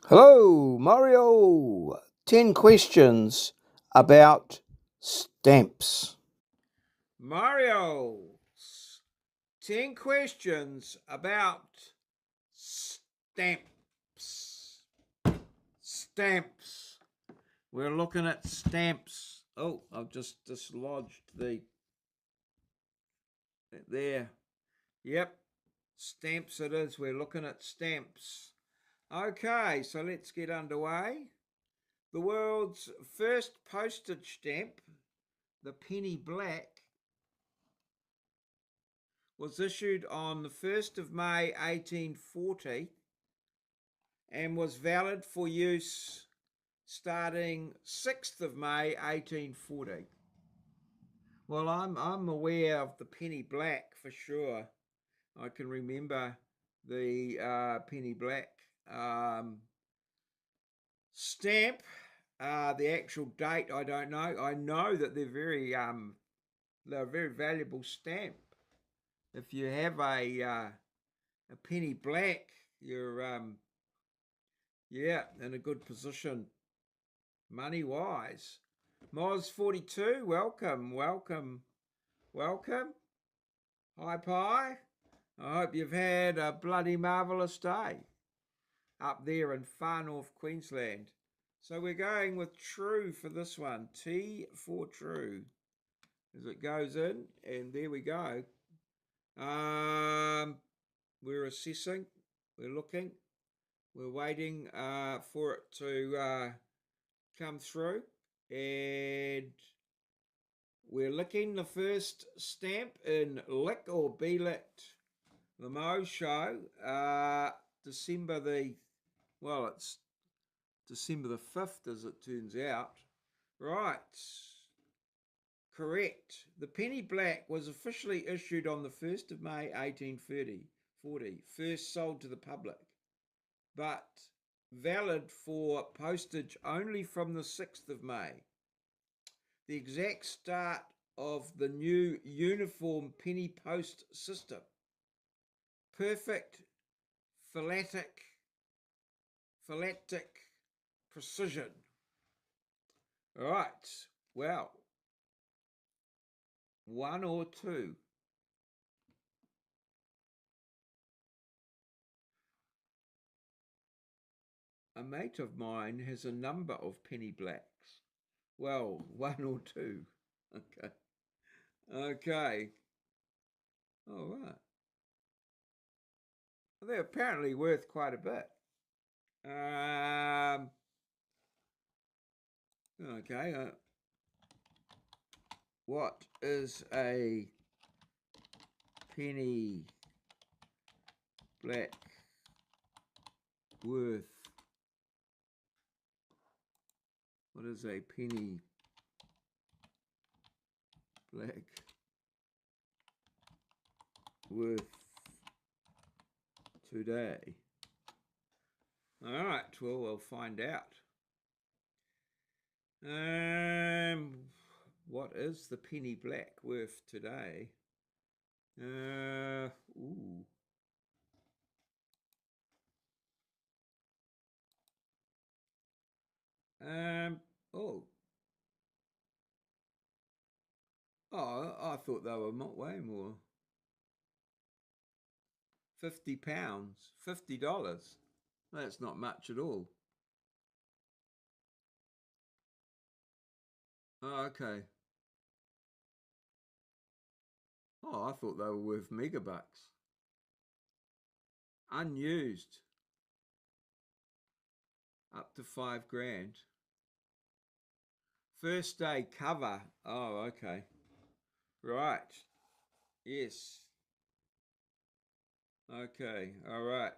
Hello, Mario. 10 questions about stamps. Mario, 10 questions about stamps. Stamps. We're looking at stamps. Oh, I've just dislodged there. Yep, stamps it is. We're looking at stamps. Okay, so let's get underway. The world's first postage stamp, the penny black, was issued on the 1st of May 1840 and was valid for use starting 6th of May 1840. Well, I'm aware of the penny black for sure. I can remember the penny black stamp. The actual date I don't know. I know that they're a very valuable stamp. If you have a penny black, you're in a good position money wise. Moz 42, welcome. Hi Pie. I hope you've had a bloody marvellous day up there in far north Queensland. So we're going with true for this one. T for true. As it goes in, and there we go. We're assessing, we're looking, we're waiting for it to come through, and we're licking the first stamp in Lick or Be Licked, the Mo Show, December it's December the 5th as it turns out. Right. Correct. The penny black was officially issued on the 1st of May 1840, first sold to the public, but valid for postage only from the 6th of May. The exact start of the new uniform penny post system. Perfect phylactic precision. All right, well, one or two. A mate of mine has a number of penny blacks. Well, one or two. Okay. All right. Well, they're apparently worth quite a bit. Okay. What is a penny black worth? What is a penny black worth today? All right, well, we'll find out. What is the penny black worth today? Ooh. Oh. Oh, I thought they were way more. £50, $50. That's not much at all. Oh, okay. Oh, I thought they were worth megabucks. Unused. Up to $5,000. First day cover. Oh, okay. Right. Yes. Okay. All right.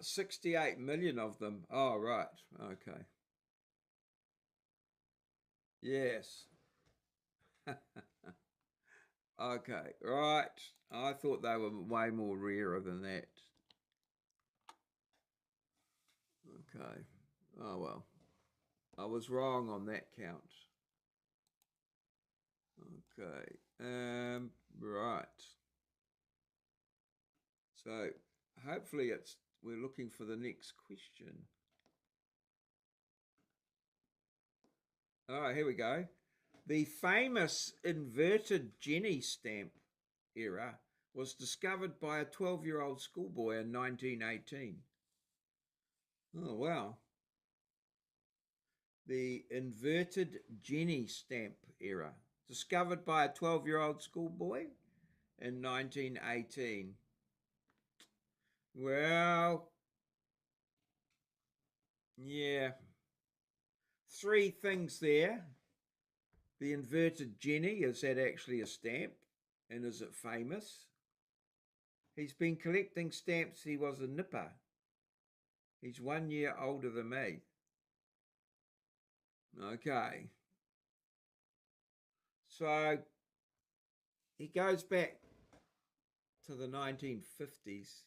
68 million of them. Oh, right. Okay. Yes. Okay. Right. I thought they were way more rarer than that. Okay. Oh, well. I was wrong on that count. Okay. Right. So, hopefully we're looking for the next question. Oh, here we go. The famous inverted Jenny stamp era was discovered by a 12-year-old schoolboy in 1918. Oh, wow. The inverted Jenny stamp era, discovered by a 12-year-old schoolboy in 1918. Well, yeah. Three things there. The inverted Jenny, is that actually a stamp? And is it famous? He's been collecting stamps. He was a nipper. He's 1 year older than me. Okay. So he goes back to the 1950s.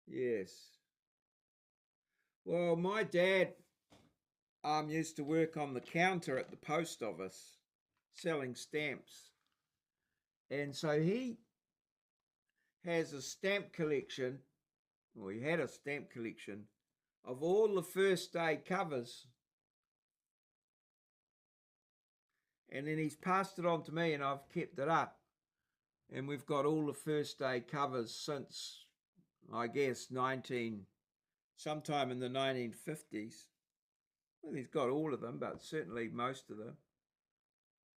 Yes. Well, my dad used to work on the counter at the post office selling stamps. And so he has a stamp collection, or he had a stamp collection of all the first day covers. And then he's passed it on to me and I've kept it up. And we've got all the first day covers since, I guess, sometime in the 1950s. Well, he's got all of them, but certainly most of them.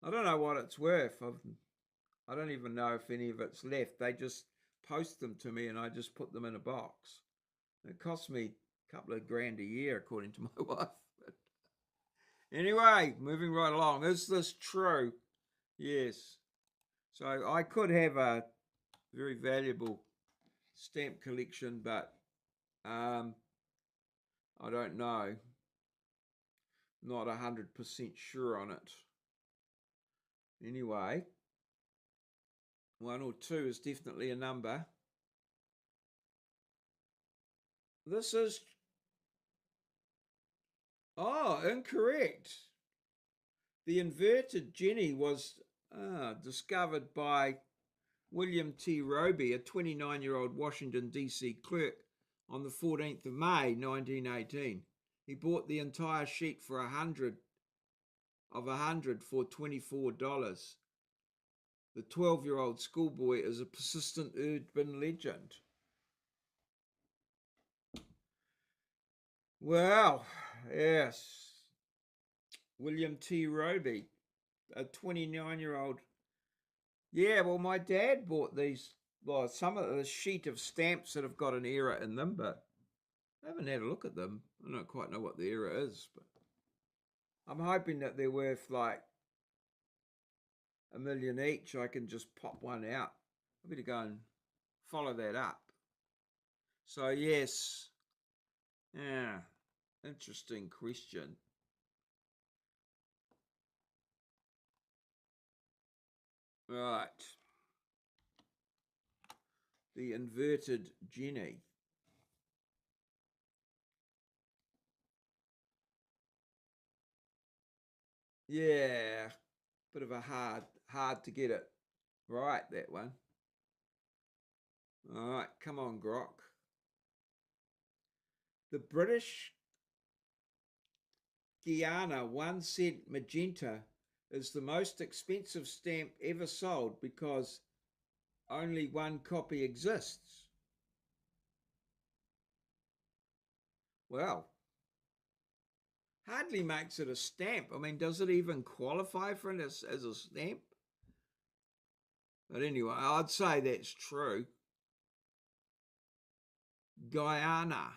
I don't know what it's worth. I don't even know if any of it's left. They just post them to me and I just put them in a box. It costs me a couple of grand a year, according to my wife. But anyway, moving right along. Is this true? Yes. So I could have a very valuable stamp collection, but I don't know. Not 100% sure on it. Anyway, 1 or 2 is definitely a number. This is... Oh, incorrect. The inverted Jenny was discovered by William T. Roby, a 29-year-old Washington, D.C. clerk, on the 14th of May, 1918. He bought the entire sheet for 100 for $24. The 12-year-old schoolboy is a persistent urban legend. Well, yes. William T. Roby, a 29-year-old. Yeah, well, my dad bought these, well, some of the sheet of stamps that have got an era in them, but I haven't had a look at them. I don't quite know what the era is, but I'm hoping that they're worth like $1 million each. I can just pop one out. I better go and follow that up. So, yes. Yeah. Interesting question. Right. The inverted Jenny. Yeah. Bit of a hard to get it right, that one. All right, come on, Grok. The British Guiana 1 cent magenta is the most expensive stamp ever sold because only one copy exists. Well, hardly makes it a stamp. I mean, does it even qualify for it as a stamp? But anyway, I'd say that's true. Guyana.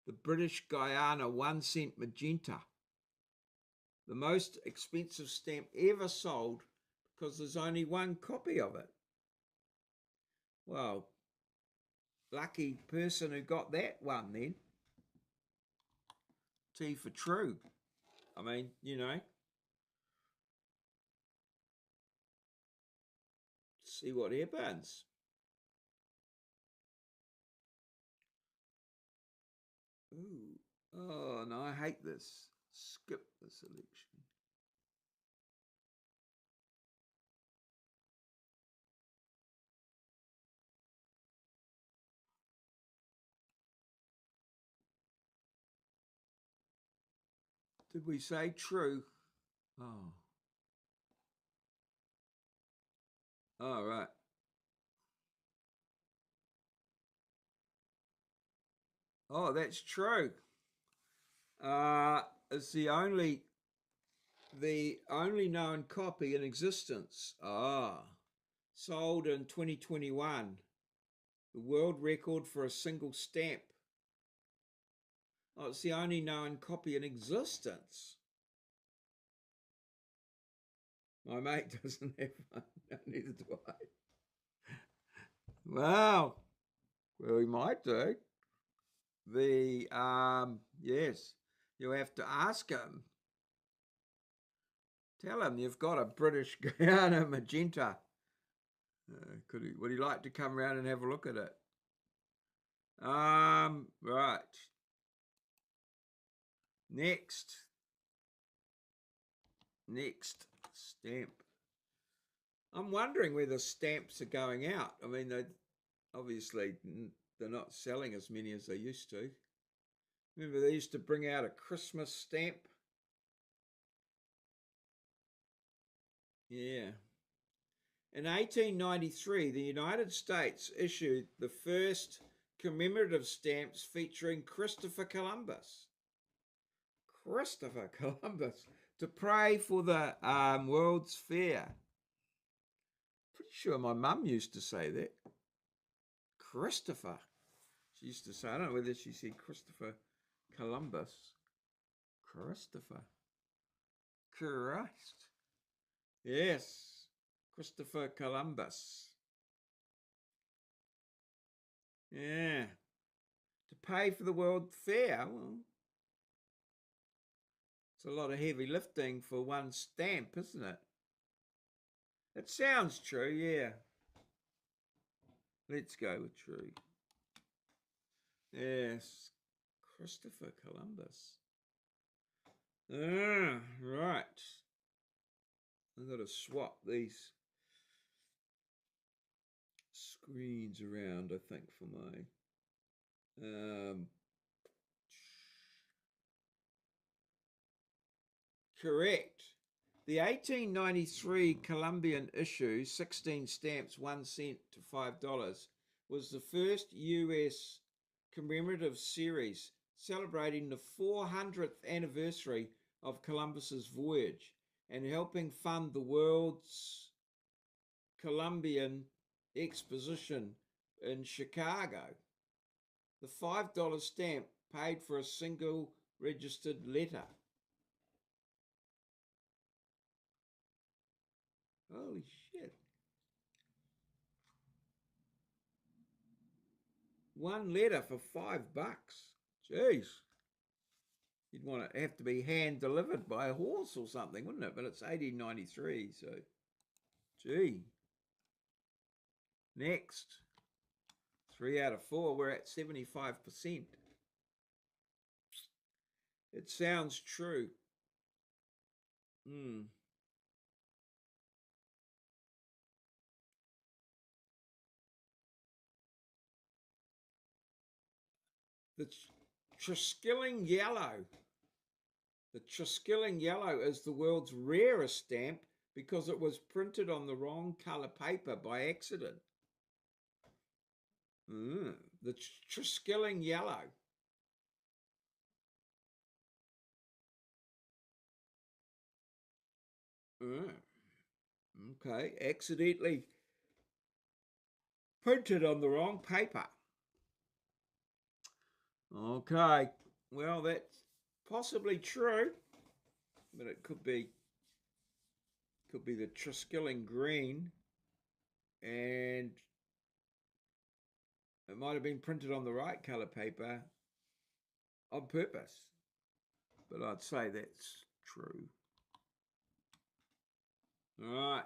The British Guiana 1 cent magenta. The most expensive stamp ever sold because there's only one copy of it. Well, lucky person who got that one then. T for true. I mean, you know. See what happens. Ooh. Oh, no, I hate this. Skip the selection. Did we say true? Oh. Oh, right. Oh, that's true. It's the only known copy in existence. Ah, sold in 2021. The world record for a single stamp. Oh, it's the only known copy in existence. My mate doesn't have one. No, neither do I. Wow. Well, he might do. Yes, you have to ask him. Tell him you've got a British Guyana magenta. Would he like to come around and have a look at it? Right. Next stamp. I'm wondering whether stamps are going out. I mean, obviously they're not selling as many as they used to. Remember, they used to bring out a Christmas stamp. Yeah. In 1893, the United States issued the first commemorative stamps featuring Christopher Columbus. Christopher Columbus to pray for the World's Fair. Pretty sure my mum used to say that. Christopher. She used to say, I don't know whether she said Christopher Columbus. Christopher. Christ. Yes. Christopher Columbus. Yeah. To pay for the World Fair. Well, it's a lot of heavy lifting for one stamp, isn't it? It sounds true, yeah. Let's go with true. Yes. Christopher Columbus. Right. I've got to swap these screens around, I think, for my correct. The 1893 Columbian issue, 16 stamps, 1 cent to $5, was the first US commemorative series celebrating the 400th anniversary of Columbus's voyage and helping fund the world's Columbian Exposition in Chicago. The $5 stamp paid for a single registered letter. Holy shit. One letter for $5. Jeez. You'd want to have to be hand delivered by a horse or something, wouldn't it? But it's 1893, so gee. Next. 3 out of 4, we're at 75%. It sounds true. The Triskilling Yellow. The Triskilling Yellow is the world's rarest stamp because it was printed on the wrong colour paper by accident. The Triskilling Yellow. Okay, accidentally printed on the wrong paper. Okay, well, that's possibly true, but it could be the Triskilling green, and it might have been printed on the right colour paper on purpose, but I'd say that's true. All right.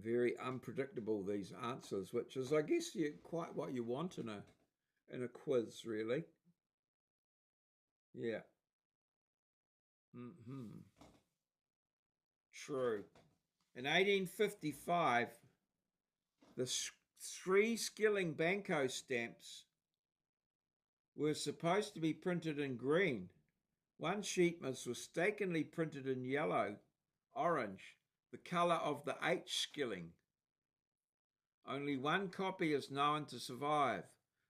Very unpredictable, these answers, which is, I guess, quite what you want in a quiz, really. Yeah. True. In 1855, the 3 Skilling Banco stamps were supposed to be printed in green. One sheet was mistakenly printed in yellow, orange, the colour of the H skilling. Only one copy is known to survive,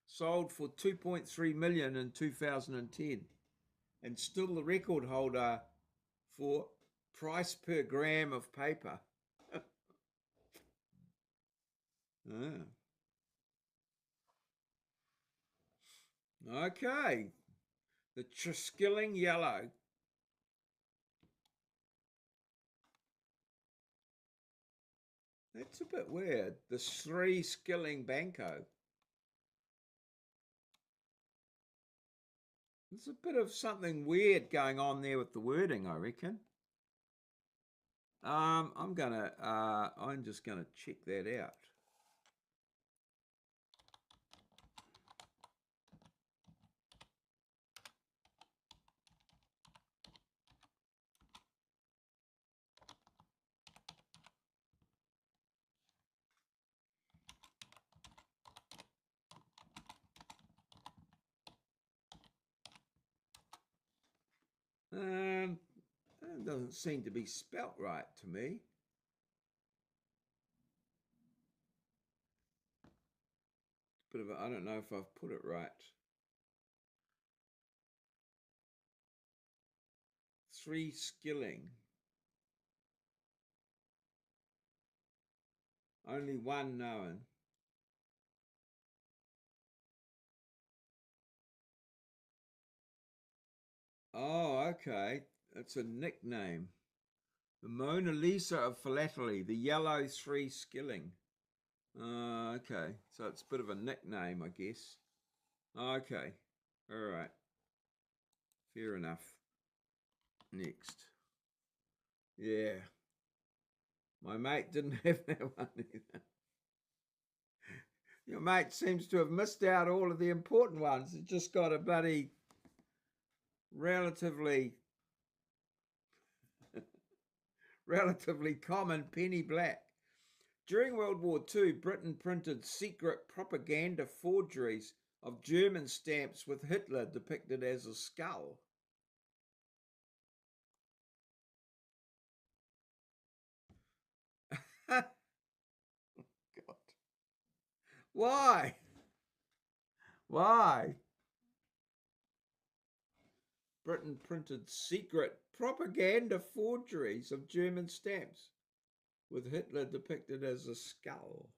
sold for 2.3 million in 2010, and still the record holder for price per gram of paper. Ah. Okay, the Triskilling yellow. That's a bit weird. The Sri Skilling Banco. There's a bit of something weird going on there with the wording, I reckon. I'm just gonna check that out. That doesn't seem to be spelt right to me. Bit of I don't know if I've put it right. Three skilling. Only one known. Oh, okay. It's a nickname. The Mona Lisa of philately, the yellow three skilling. Okay. So it's a bit of a nickname, I guess. Okay. All right. Fair enough. Next. Yeah. My mate didn't have that one either. Your mate seems to have missed out all of the important ones. It just got a bloody relatively common penny black. During World War II, Britain printed secret propaganda forgeries of German stamps with Hitler depicted as a skull. God. Why? Why? Britain printed secret propaganda forgeries of German stamps with Hitler depicted as a skull.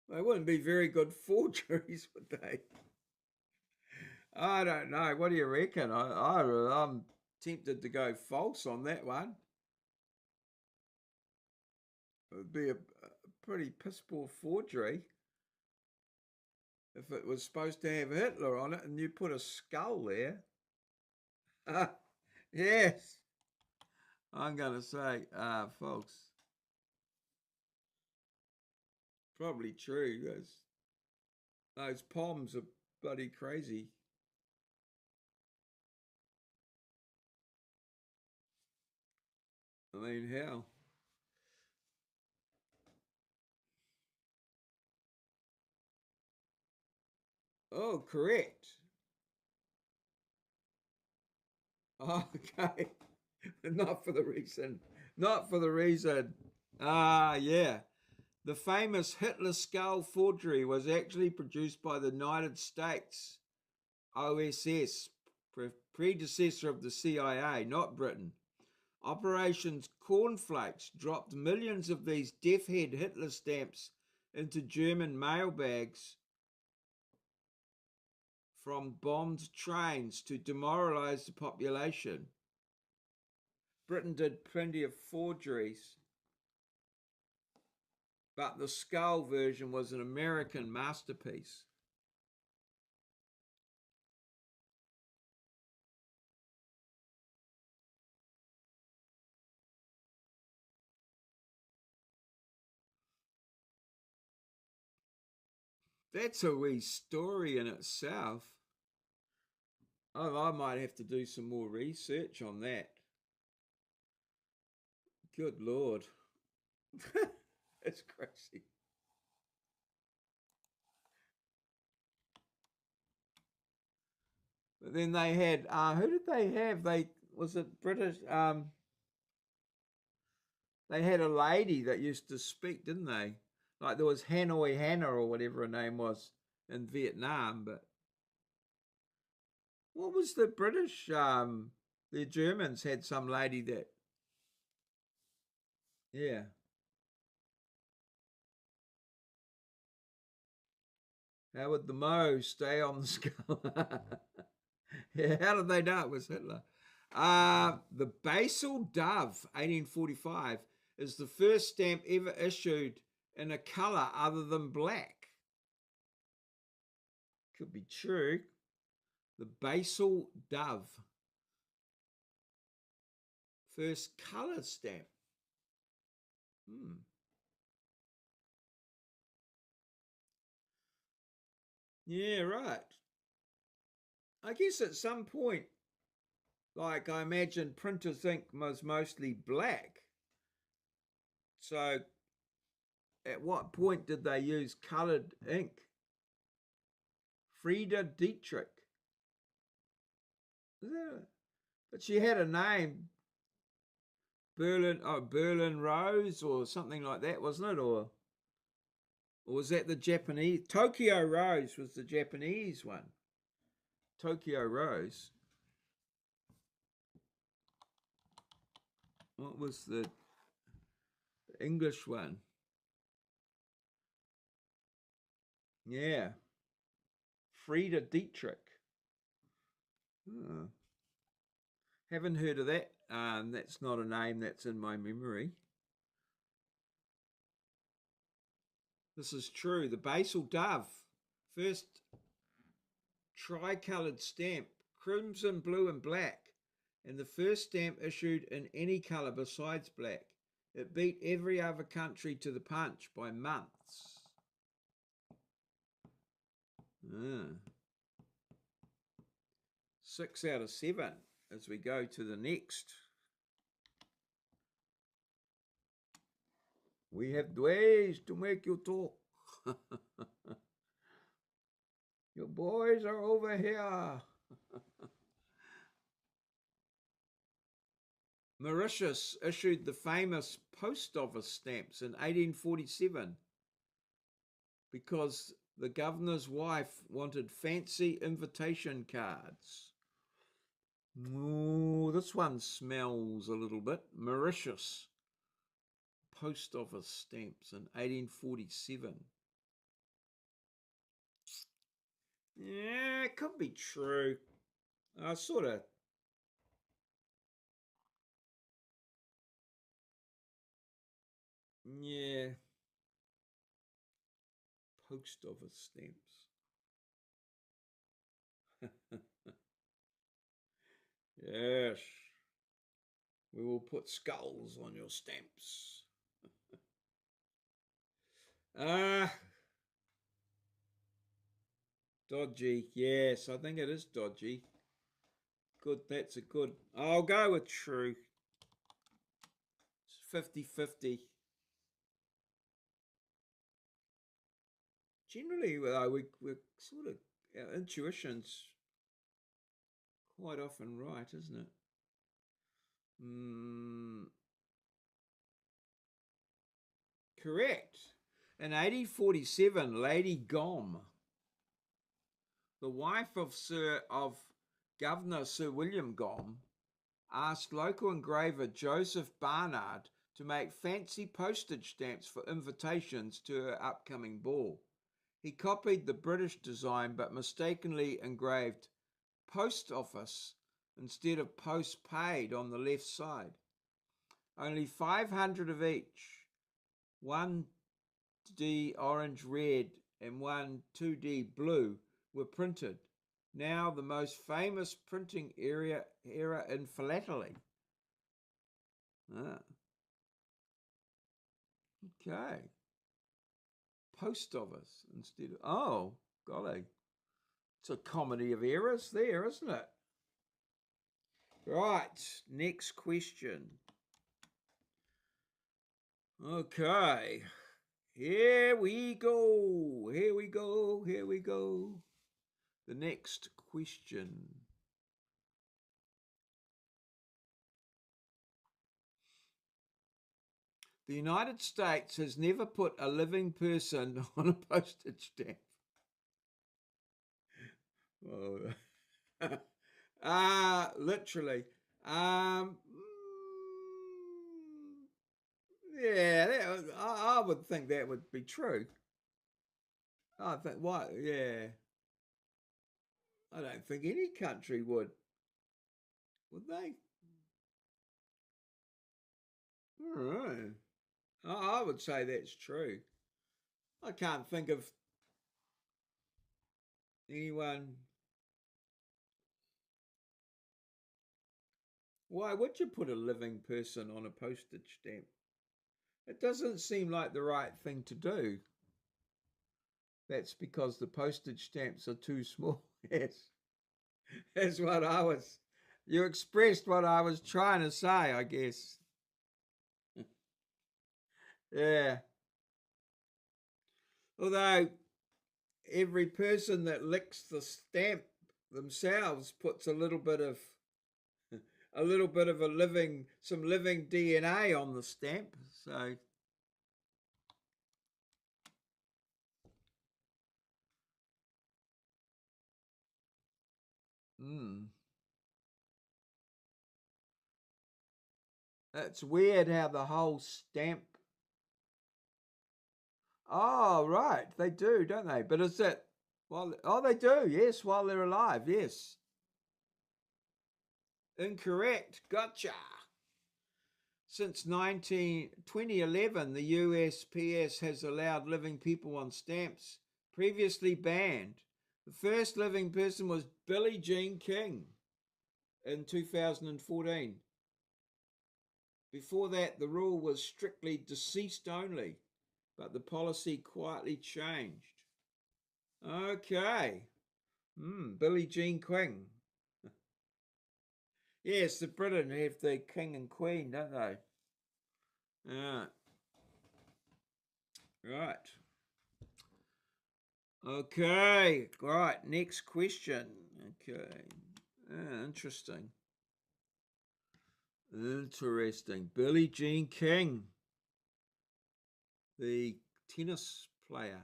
They wouldn't be very good forgeries, would they? I don't know. What do you reckon? I'm tempted to go false on that one. It would be a pretty piss poor forgery if it was supposed to have Hitler on it and you put a skull there. Yes, I'm going to say, folks, probably true. Those Poms are bloody crazy. I mean, how? Oh, correct. Okay. Not for the reason. Not for the reason. Yeah. The famous Hitler skull forgery was actually produced by the United States OSS, predecessor of the CIA, not Britain. Operations Cornflakes dropped millions of these death-head Hitler stamps into German mailbags from bombed trains to demoralize the population. Britain did plenty of forgeries, but the skull version was an American masterpiece. That's a wee story in itself. Oh, I might have to do some more research on that. Good Lord. That's crazy. Then they had who did they have? Was it British? They had a lady that used to speak, didn't they? Like there was Hanoi Hannah or whatever her name was in Vietnam. But what was the British? The Germans had some lady that, yeah. How would the Mo stay on the skull? Yeah, how did they know it was Hitler? The Basel Dove, 1845, is the first stamp ever issued in a colour other than black. Could be true. The Basel Dove, first colour stamp. Yeah, right. I guess at some point, like I imagine printer's ink was mostly black. So at what point did they use coloured ink? Frieda Dietrich. But she had a name, Berlin Rose or something like that, wasn't it? Or was that the Japanese? Tokyo Rose was the Japanese one. Tokyo Rose. What was the English one? Yeah. Frieda Dietrich. Oh. Haven't heard of that. That's not a name that's in my memory. This is true. The Basel Dove, first tricoloured stamp, crimson, blue, and black, and the first stamp issued in any colour besides black. It beat every other country to the punch by months. 6 out of 7 as we go to the next. We have ways to make you talk. Your boys are over here. Mauritius issued the famous post office stamps in 1847 because the governor's wife wanted fancy invitation cards. Ooh, this one smells a little bit. Mauritius post office stamps in 1847. Yeah, it could be true. I sort of. Yeah. Post office stamps. Yes. We will put skulls on your stamps. Ah, dodgy. Yes, I think it is dodgy. Good, that's a good. I'll go with true. It's 50-50. Generally, we're sort of, our intuition's quite often right, isn't it? Correct. In 1847, Lady Gom, the wife of Governor Sir William Gom, asked local engraver Joseph Barnard to make fancy postage stamps for invitations to her upcoming ball. He copied the British design but mistakenly engraved post office instead of post paid on the left side. Only 500 of each, 1D orange red and 2D blue, were printed. Now the most famous printing era in philately. Okay. Post office instead of, oh, golly. It's a comedy of errors there, isn't it? Right, next question. Okay. Here we go. Here we go. Here we go. The next question. The United States has never put a living person on a postage stamp. Oh. Literally. Yeah, I would think that would be true. I think what? Yeah, I don't think any country would they? All right. I would say that's true. I can't think of anyone. Why would you put a living person on a postage stamp? It doesn't seem like the right thing to do. That's because the postage stamps are too small. Yes, that's what I was. You expressed what I was trying to say, I guess. Yeah. Although every person that licks the stamp themselves puts a little bit of some living DNA on the stamp. So, mm, it's weird how the whole stamp. Oh, right, they do, don't they? But is it? Well, oh, they do. Yes, while they're alive. Yes. Incorrect. Gotcha. Since 2011, the USPS has allowed living people on stamps previously banned. The first living person was Billie Jean King in 2014. Before that, the rule was strictly deceased only, but the policy quietly changed. Okay. Billie Jean King. Yes, the Britain have the king and queen, don't they? Yeah. Right. Okay. Right. Next question. Okay. Interesting. Interesting. Billie Jean King, the tennis player.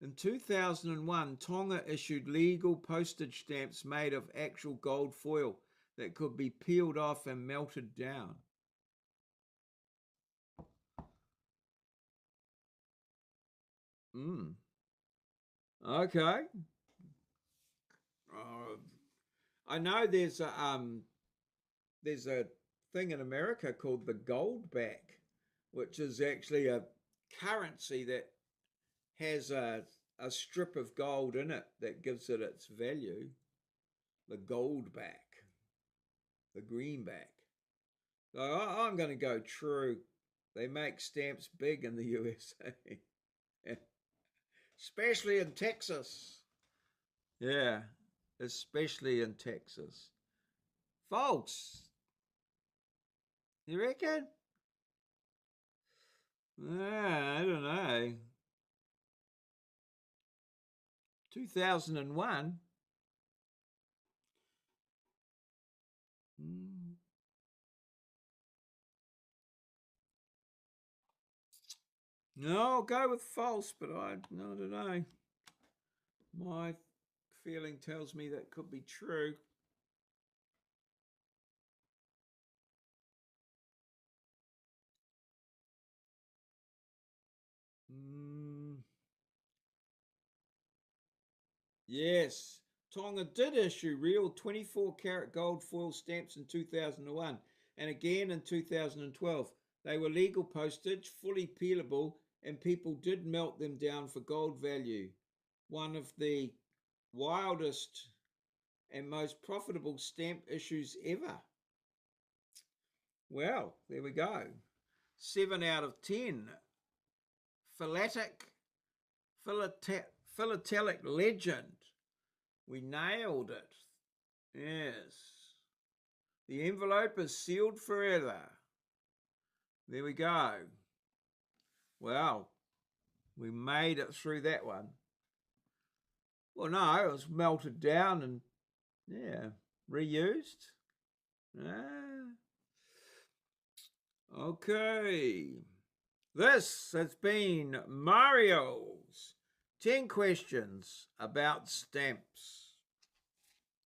In 2001, Tonga issued legal postage stamps made of actual gold foil that could be peeled off and melted down. Mm. Okay. I know there's a thing in America called the goldback, which is actually a currency that has a strip of gold in it that gives it its value. The goldback, the greenback. So I'm going to go true. They make stamps big in the USA, especially in Texas. Yeah, especially in Texas. False. You reckon? I don't know. 2001. Mm. No, I'll go with false, but I don't know. My feeling tells me that could be true. Mm. Yes, Tonga did issue real 24 karat gold foil stamps in 2001 and again in 2012. They were legal postage, fully peelable, and people did melt them down for gold value. One of the wildest and most profitable stamp issues ever. Well, there we go. 7 out of 10. Philatelic legend. We nailed it. Yes. The envelope is sealed forever. There we go. Well, we made it through that one. Well, no, it was melted down and, yeah, reused. Ah. Okay. This has been Mario's 10 questions about stamps.